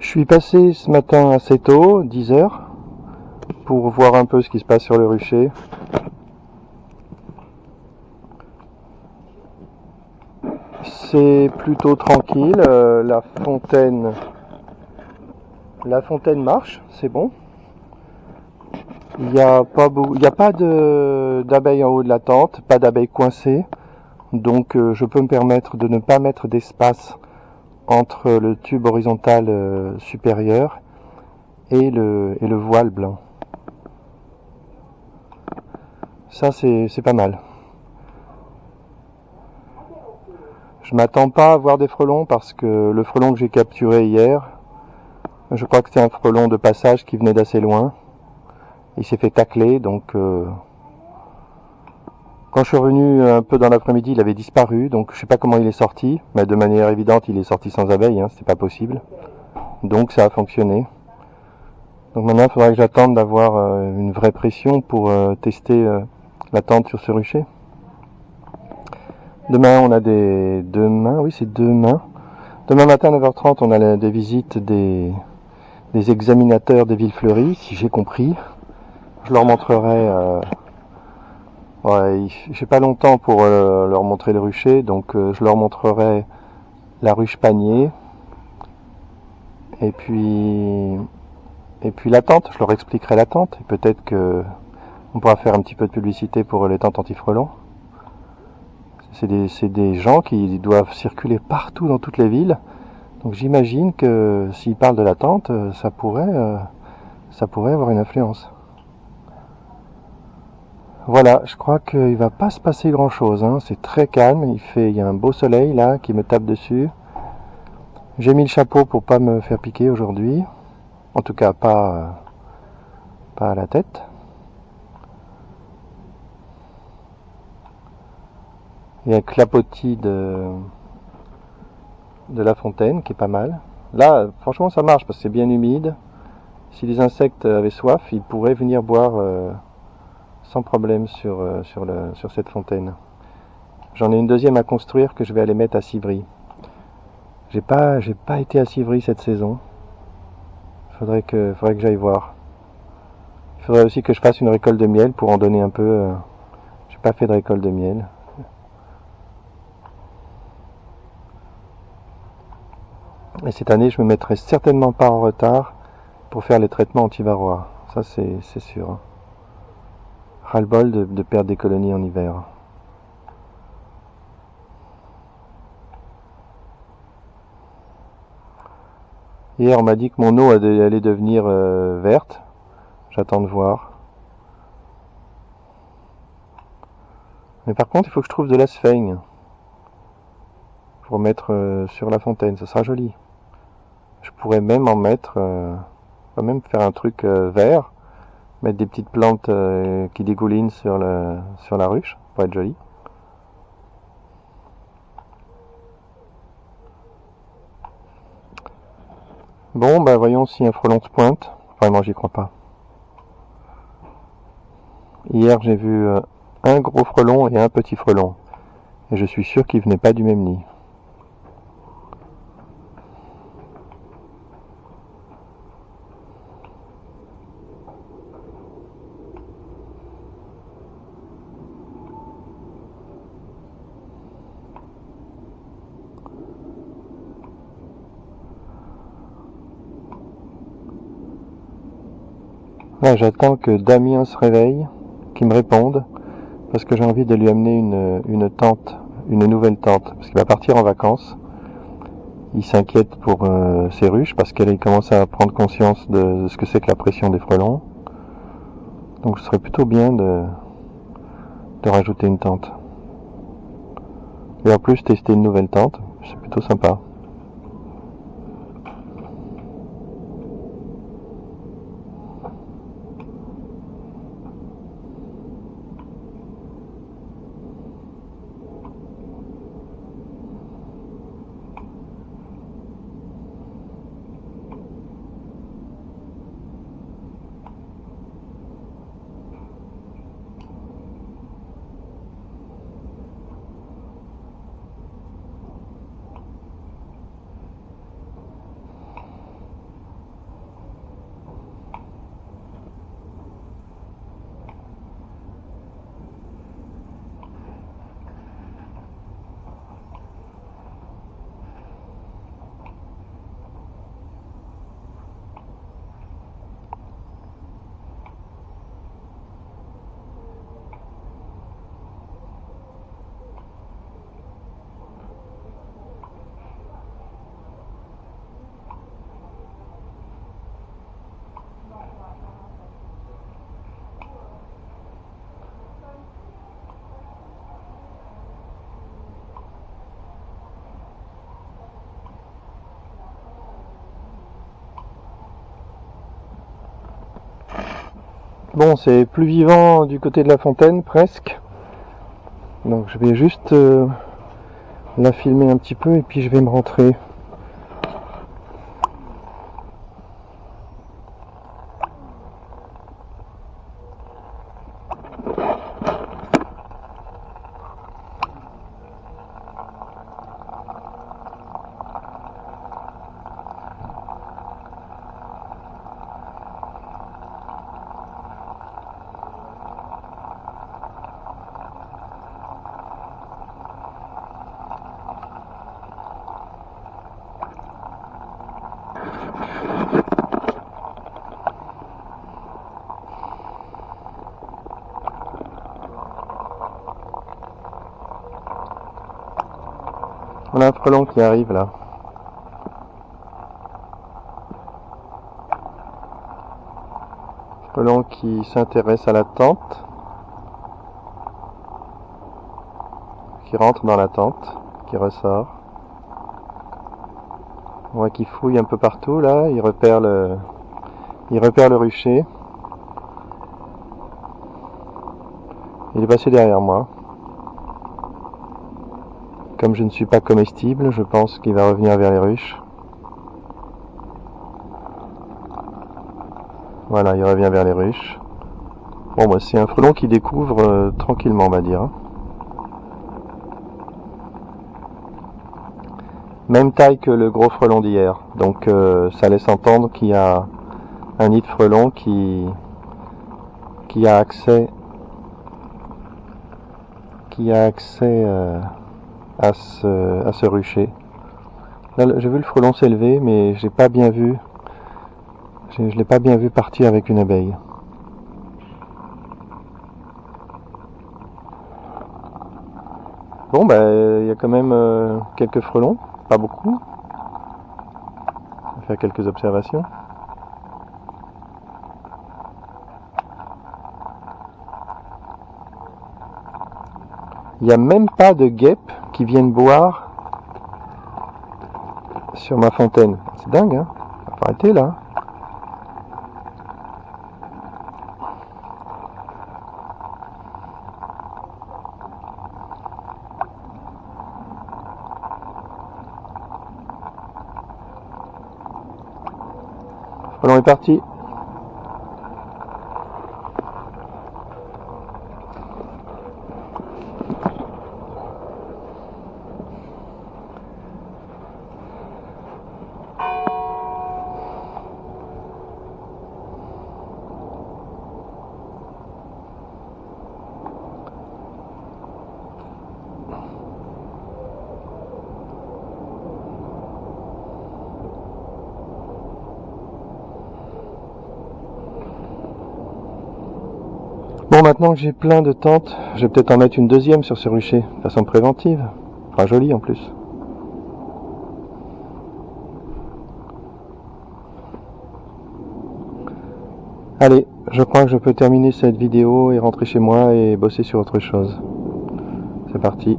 Je suis passé ce matin assez tôt, 10 heures, pour voir un peu ce qui se passe sur le rucher. C'est plutôt tranquille, la fontaine marche, c'est bon. Il n'y a pas d'abeilles en haut de la tente, pas d'abeilles coincées, donc je peux me permettre de ne pas mettre d'espace entre le tube horizontal supérieur et le voile blanc. Ça c'est pas mal. Je m'attends pas à voir des frelons parce que le frelon que j'ai capturé hier, je crois que c'était un frelon de passage qui venait d'assez loin. Il s'est fait tacler, donc quand je suis revenu un peu dans l'après-midi, il avait disparu, donc je sais pas comment il est sorti, mais de manière évidente, il est sorti sans abeilles, c'était pas possible. Donc ça a fonctionné. Donc maintenant, il faudra que j'attende d'avoir une vraie pression pour tester la tente sur ce rucher. Demain, on a Demain matin à 9h30, on a des visites des examinateurs des villes fleuries, si j'ai compris. Je leur montrerai... j'ai pas longtemps pour leur montrer le rucher, donc je leur montrerai la ruche panier. Et puis la tente, je leur expliquerai la tente. Et peut-être que on pourra faire un petit peu de publicité pour les tentes anti-frelons. C'est des gens qui doivent circuler partout dans toutes les villes. Donc j'imagine que s'ils parlent de la tente, ça pourrait avoir une influence. Voilà, je crois qu'il va pas se passer grand chose, c'est très calme, il y a un beau soleil là qui me tape dessus. J'ai mis le chapeau pour pas me faire piquer aujourd'hui, en tout cas pas à la tête. Il y a un clapotis de la fontaine qui est pas mal. Là, franchement ça marche parce que c'est bien humide. Si les insectes avaient soif, ils pourraient venir boire sans problème sur cette fontaine. J'en ai une deuxième à construire que je vais aller mettre à Civry. J'ai pas été à Civry cette saison. Faudrait que j'aille voir. Il faudrait aussi que je fasse une récolte de miel pour en donner un peu. J'ai pas fait de récolte de miel. Et cette année, je me mettrai certainement pas en retard pour faire les traitements anti-varroa. Ça, c'est sûr. Ras-le-bol de perdre des colonies en hiver. Hier, on m'a dit que mon eau allait devenir verte. J'attends de voir. Mais par contre, il faut que je trouve de la sphaigne pour mettre sur la fontaine. Ça sera joli. Je pourrais même en mettre, même faire un truc vert, mettre des petites plantes qui dégoulinent sur la ruche, pour être joli. Bon, bah voyons si un frelon se pointe. Vraiment, j'y crois pas. Hier, j'ai vu un gros frelon et un petit frelon. Et je suis sûr qu'ils venaient pas du même nid. Là, j'attends que Damien se réveille, qu'il me réponde, parce que j'ai envie de lui amener une tente, une nouvelle tente, parce qu'il va partir en vacances. Il s'inquiète pour ses ruches, parce qu'elle commence à prendre conscience de ce que c'est que la pression des frelons. Donc ce serait plutôt bien de rajouter une tente. Et en plus, tester une nouvelle tente, c'est plutôt sympa. Bon, c'est plus vivant du côté de la fontaine, presque. Donc je vais juste la filmer un petit peu et puis je vais me rentrer. On a un frelon qui arrive là. Frelon qui s'intéresse à la tente. Qui rentre dans la tente. Qui ressort. On voit qu'il fouille un peu partout là. Il repère le rucher. Il est passé derrière moi. Comme je ne suis pas comestible, je pense qu'il va revenir vers les ruches. Voilà, il revient vers les ruches. Bon, bah, c'est un frelon qui découvre tranquillement, on va dire. Même taille que le gros frelon d'hier. Donc ça laisse entendre qu'il y a un nid de frelon qui a accès à ce rucher. Là, j'ai vu le frelon s'élever, mais j'ai pas bien vu. Je l'ai pas bien vu partir avec une abeille. Bon, bah, y a quand même quelques frelons, pas beaucoup. On va faire quelques observations. Il n'y a même pas de guêpes qui viennent boire sur ma fontaine. C'est dingue, hein? Faut arrêter là. Le frelon est parti. Bon, maintenant que j'ai plein de tentes, je vais peut-être en mettre une deuxième sur ce rucher, de façon préventive. Enfin, joli en plus. Allez, je crois que je peux terminer cette vidéo et rentrer chez moi et bosser sur autre chose. C'est parti.